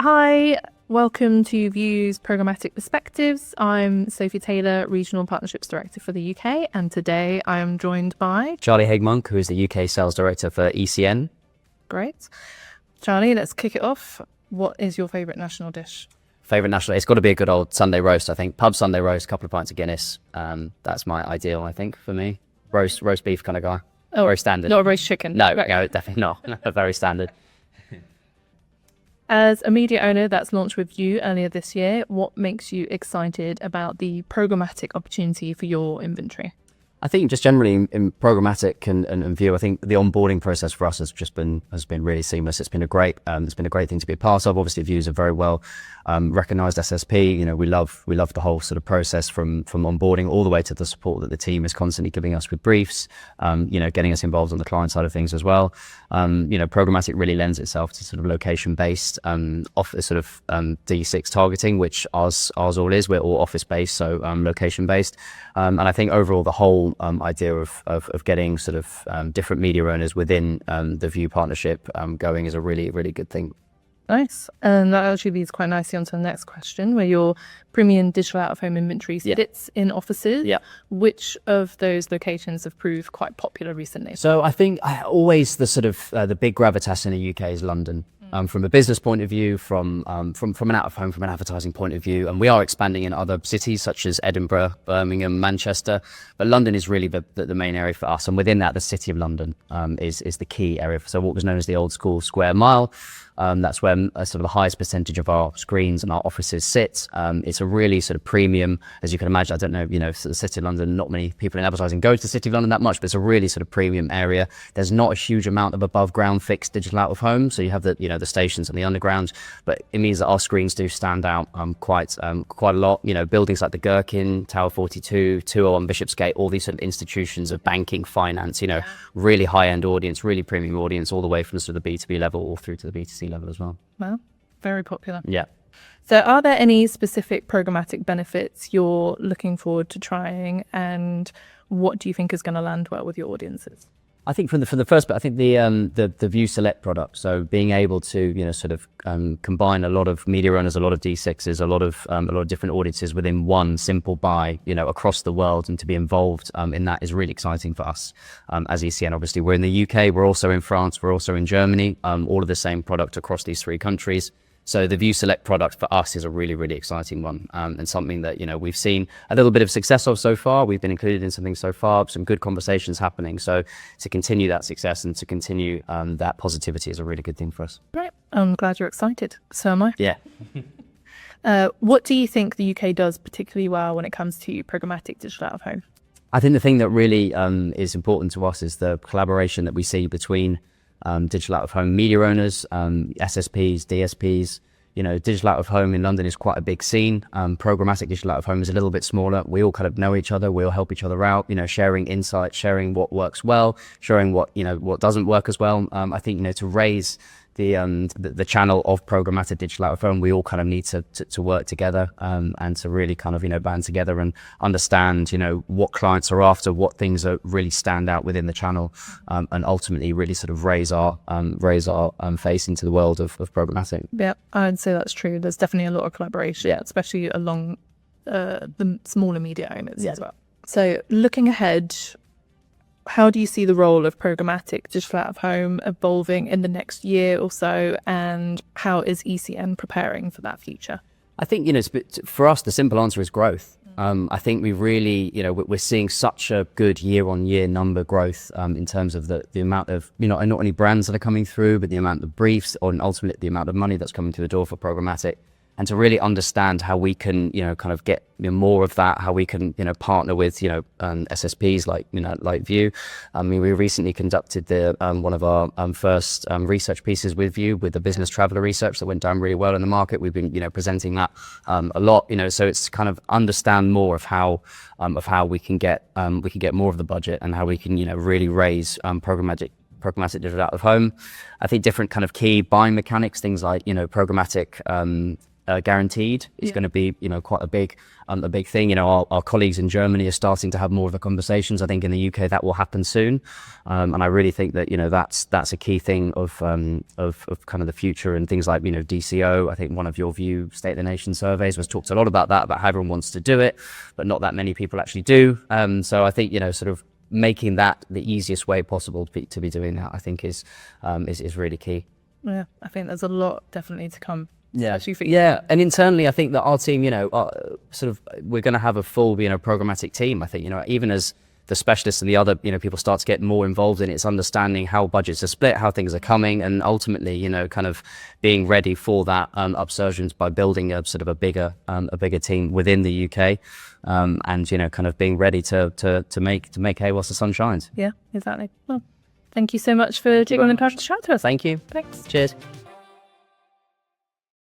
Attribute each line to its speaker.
Speaker 1: Hi, welcome to View's Programmatic Perspectives. I'm Sophie Taylor, Regional Partnerships Director for the UK, and today I am joined by
Speaker 2: Charlie Haigmonk, who is the UK Sales Director for ECN.
Speaker 1: Great. Charlie, let's kick it off. What is your favourite national dish?
Speaker 2: Favourite national, it's got to be a good old Sunday roast, I think. Pub Sunday roast, couple of pints of Guinness. That's my ideal, I think, for me. Roast beef kind of guy.
Speaker 1: Oh,
Speaker 2: very standard.
Speaker 1: Not a roast chicken.
Speaker 2: No,
Speaker 1: Right.
Speaker 2: no, definitely not. Very standard.
Speaker 1: As a media owner that's launched with you earlier this year, what makes you excited about the programmatic opportunity for your inventory?
Speaker 2: I think just generally in programmatic and view, I think the onboarding process for us has been really seamless. It's been a great thing to be a part of. Obviously, View is a very well recognized SSP. You know, we love the whole sort of process from onboarding all the way to the support that the team is constantly giving us with briefs. You know, getting us involved on the client side of things as well. You know, programmatic really lends itself to sort of location based office sort of D6 targeting, which ours all is. We're all office based, so location based. And I think overall the whole idea of getting sort of different media owners within the View partnership going is a really good thing.
Speaker 1: Nice. And that actually leads quite nicely onto the next question, where your premium digital out-of-home inventory sits in offices.
Speaker 2: Yeah.
Speaker 1: Which of those locations have proved quite popular recently?
Speaker 2: So I think always the sort of the big gravitas in the UK is London. From a business point of view, from an out-of-home, from an advertising point of view, and we are expanding in other cities such as Edinburgh, Birmingham, Manchester, but London is really the main area for us, and within that, the City of London is the key area. So what was known as the old school square mile, that's where sort of the highest percentage of our screens and our offices sit. It's a really sort of premium, as you can imagine. I don't know, you know, the City of London, not many people in advertising go to the City of London that much, but it's a really sort of premium area. There's not a huge amount of above ground fixed digital out of home. So you have the stations and the underground, but it means that our screens do stand out quite a lot. You know, buildings like the Gherkin, Tower 42, 201 Bishopsgate, all these sort of institutions of banking, finance, you know, really high end audience, really premium audience, all the way from sort of the B2B level all through to the B2C level as well.
Speaker 1: Well, very popular.
Speaker 2: Yeah.
Speaker 1: So are there any specific programmatic benefits you're looking forward to trying, and what do you think is going to land well with your audiences?
Speaker 2: I think for the first bit, I think the View Select product. So being able to, you know, sort of combine a lot of media owners, a lot of D6s, a lot of different audiences within one simple buy, you know, across the world, and to be involved in that is really exciting for us as ECN. Obviously, we're in the UK, we're also in France, we're also in Germany, all of the same product across these three countries. So the View Select product for us is a really exciting one, and something that, you know, we've seen a little bit of success of so far. We've been included in something so far, some good conversations happening. So to continue that success and to continue that positivity is a really good thing for us.
Speaker 1: Great. I'm glad you're excited. So am I.
Speaker 2: Yeah.
Speaker 1: What do you think the UK does particularly well when it comes to programmatic digital out of home?
Speaker 2: I think the thing that really is important to us is the collaboration that we see between digital out of home media owners, SSPs, DSPs. You know, digital out of home in London is quite a big scene. Programmatic digital out of home is a little bit smaller. We all kind of know each other. We all help each other out, you know, sharing insights, sharing what works well, sharing what doesn't work as well. I think, you know, to raise the channel of programmatic digital out of home, we all kind of need to work together and to really kind of, you know, band together and understand, you know, what clients are after, what things are really stand out within the channel, and ultimately really sort of raise our face into the world of programmatic.
Speaker 1: Yeah, I'd say that's true. There's definitely a lot of collaboration, especially along the smaller media owners as well. So looking ahead, how do you see the role of programmatic digital out of home evolving in the next year or so, and how is ECN preparing for that future?
Speaker 2: I think, you know, for us, the simple answer is growth. I think we really, you know, we're seeing such a good year-on-year number growth in terms of the amount of, you know, not only brands that are coming through, but the amount of briefs and ultimately the amount of money that's coming through the door for programmatic. And to really understand how we can, you know, kind of get more of that, how we can, you know, partner with, you know, SSPs like View. I mean, we recently conducted one of our first research pieces with View, with the business traveler research that went down really well in the market. We've been, you know, presenting that a lot, you know, so it's kind of understand more of how we can get more of the budget and how we can, you know, really raise programmatic digital out of home. I think different kind of key buying mechanics, things like, you know, programmatic guaranteed is going to be, you know, quite a big thing. You know, our colleagues in Germany are starting to have more of the conversations. I think in the UK that will happen soon, and I really think that, you know, that's a key thing of kind of the future, and things like, you know, DCO. I think one of your View State of the Nation surveys was talked a lot about that, about how everyone wants to do it, but not that many people actually do. So I think, you know, sort of making that the easiest way possible to be doing that, I think is really key.
Speaker 1: Yeah, I think there's a lot definitely to come.
Speaker 2: Yeah, yeah, and internally, I think that our team, you know, we're going to have a full, you know, programmatic team. I think, you know, even as the specialists and the other, you know, people start to get more involved in it, it's understanding how budgets are split, how things are coming, and ultimately, you know, kind of being ready for that upsurgence by building a sort of a bigger team within the UK, and, you know, kind of being ready to make hay whilst the sun shines.
Speaker 1: Yeah, exactly. Well, thank you so much for taking the time to chat to us.
Speaker 2: Thank you.
Speaker 1: Thanks.
Speaker 2: Cheers.